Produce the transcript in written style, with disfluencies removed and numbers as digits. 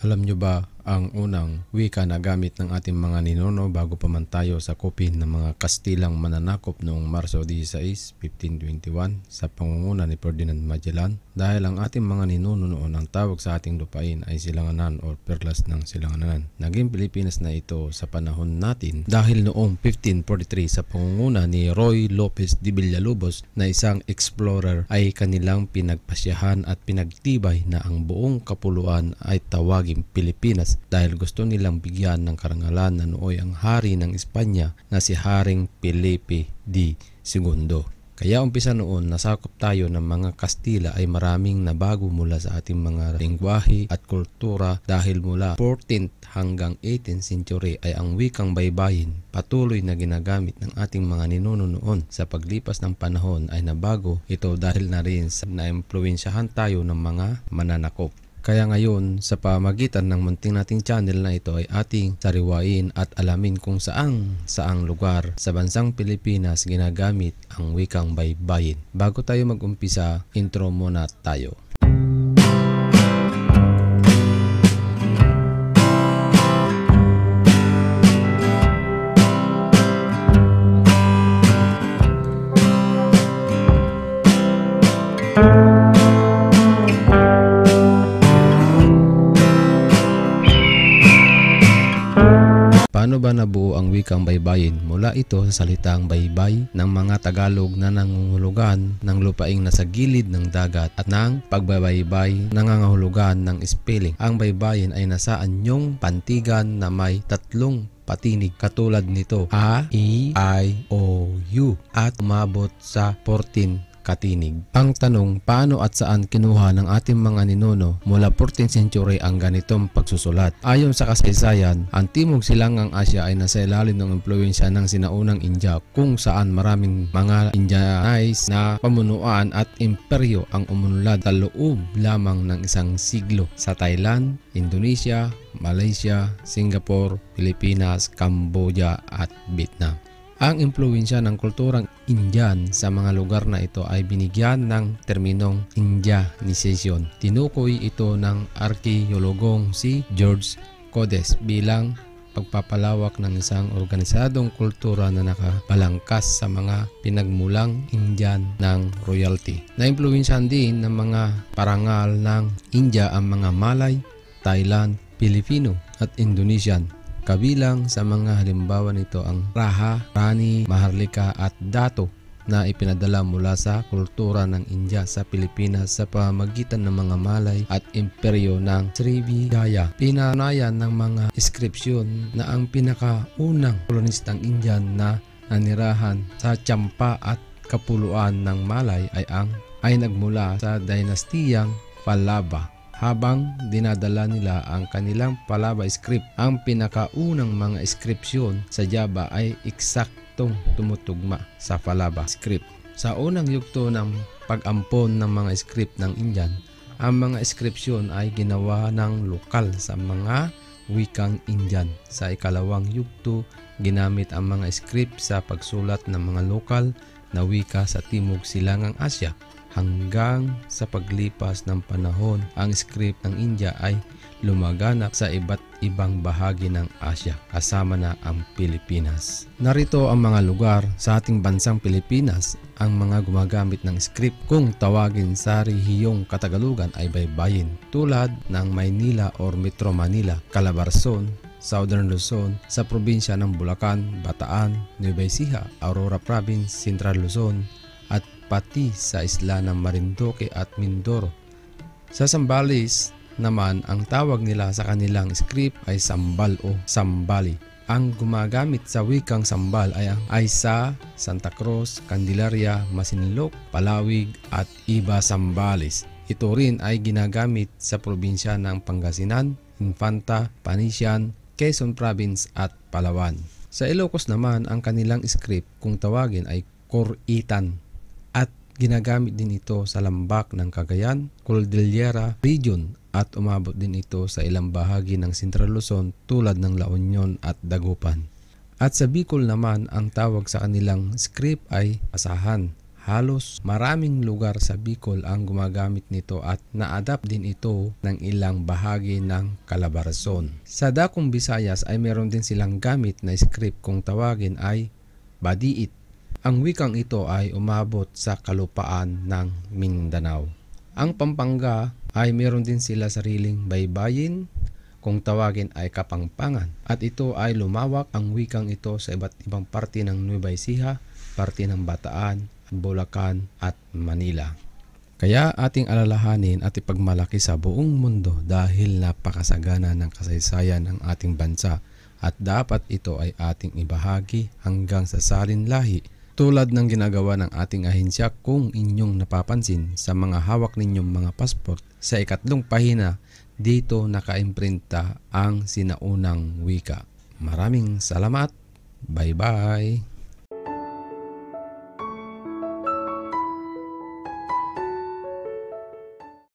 Alam nyo ba ang unang wika na gamit ng ating mga ninuno bago pa man tayo sa kopi ng mga Kastilang mananakop noong Marso 16, 1521 sa pangunguna ni Ferdinand Magellan? Dahil ang ating mga ninuno noon ang tawag sa ating lupain ay Silanganan o Perlas ng Silanganan. Naging Pilipinas na ito sa panahon natin dahil noong 1543 sa pangunguna ni Roy Lopez de Villalobos na isang explorer ay kanilang pinagpasyahan at pinagtibay na ang buong kapuluan ay tawaging Pilipinas dahil gusto nilang bigyan ng karangalan na nooy ang hari ng Espanya na si Haring Felipe II. Kaya umpisa noon nasakop tayo ng mga Kastila ay maraming nabago mula sa ating mga lengguwahe at kultura dahil mula 14th hanggang 18th century ay ang wikang baybayin patuloy na ginagamit ng ating mga ninuno noon. Sa paglipas ng panahon ay nabago ito dahil na rin sa naimpluwensyahan tayo ng mga mananakop. Kaya ngayon sa pamagitan ng munting nating channel na ito ay ating sariwain at alamin kung saang lugar sa bansang Pilipinas ginagamit ang wikang baybayin. Bago tayo mag-umpisa, intro muna tayo. Paano ba nabuo ang wikang baybayin? Mula ito sa salitang baybay ng mga Tagalog na nangungulugan ng lupaing nasa gilid ng dagat at ng pagbabaybay nangangahulugan ng spelling. Ang baybayin ay nasa anyong pantigan na may tatlong patinig katulad nito A, E, I, O, U at umabot sa 14 katinig. Ang tanong, paano at saan kinuha ng ating mga ninuno mula 14th century ang ganitong pagsusulat? Ayon sa kasaysayan, ang Timog Silangang Asya ay nasa ilalim ng impluwensya ng sinaunang India kung saan maraming mga Indianized na pamunuan at imperyo ang umunlad sa loob lamang ng isang siglo sa Thailand, Indonesia, Malaysia, Singapore, Pilipinas, Cambodia at Vietnam. Ang impluwensya ng kulturang Indian sa mga lugar na ito ay binigyan ng terminong Indianization. Tinukoy ito ng arkeologong si George Codes bilang pagpapalawak ng isang organisadong kultura na nakabalangkas sa mga pinagmulang Indian ng royalty. Naimpluwensyahan din ng mga parangal ng India ang mga Malay, Thailand, Filipino at Indonesian. Kabilang sa mga halimbawa nito ang Raha, Rani, Maharlika at Dato na ipinadala mula sa kultura ng India sa Pilipinas sa pamamagitan ng mga Malay at imperyo ng Srivijaya. Pinanayan ng mga inskripsyon na ang pinakaunang kolonistang Indian na nanirahan sa Champa at kapuluan ng Malay ay nagmula sa dinastiyang Pallava. Habang dinadala nila ang kanilang Pallava script, ang pinakaunang mga inskripsyon sa Java ay eksaktong tumutugma sa Pallava script. Sa unang yugto ng pag-ampon ng mga script ng Indian, ang mga inskripsyon ay ginawa ng lokal sa mga wikang Indian. Sa ikalawang yugto, ginamit ang mga script sa pagsulat ng mga lokal na wika sa Timog Silangang Asya. Hanggang sa paglipas ng panahon, ang script ng India ay lumaganap sa iba't ibang bahagi ng Asya, kasama na ang Pilipinas. Narito ang mga lugar sa ating bansang Pilipinas. Ang mga gumagamit ng script kung tawagin sa rehiyong Katagalugan ay baybayin, tulad ng Maynila or Metro Manila, Calabarzon, Southern Luzon, sa probinsya ng Bulacan, Bataan, Nueva Ecija, Aurora Province, Central Luzon, at pati sa isla ng Marinduque at Mindoro. Sa Zambales naman, ang tawag nila sa kanilang script ay Sambal o Sambali. Ang gumagamit sa wikang Sambal ay sa Santa Cruz, Candelaria, Masinloc, Palawig at iba Zambales. Ito rin ay ginagamit sa probinsya ng Pangasinan, Infanta, Panisian, Quezon Province at Palawan. Sa Ilocos naman, ang kanilang script kung tawagin ay Coritan at ginagamit din ito sa lambak ng Cagayan, Cordillera Region at umabot din ito sa ilang bahagi ng Central Luzon tulad ng La Union at Dagupan. At sa Bicol naman, ang tawag sa kanilang script ay Asahan, Halos maraming lugar sa Bicol ang gumagamit nito at na-adapt din ito ng ilang bahagi ng Calabarzon. Sa dakong Visayas ay meron din silang gamit na script kung tawagin ay Badiit. Ang wikang ito ay umabot sa kalupaan ng Mindanao. Ang Pampanga ay meron din sila sariling baybayin kung tawagin ay Kapampangan at ito ay lumawak ang wikang ito sa iba't ibang parte ng Nueva Ecija, parte ng Bataan, Bulacan at Manila. Kaya ating alalahanin at ipagmalaki sa buong mundo dahil napakasagana ng kasaysayan ng ating bansa at dapat ito ay ating ibahagi hanggang sa salin lahi tulad ng ginagawa ng ating ahensya. Kung inyong napapansin sa mga hawak ninyong mga passport, sa ikatlong pahina dito nakaimprinta ang sinaunang wika. Maraming salamat. Bye-bye.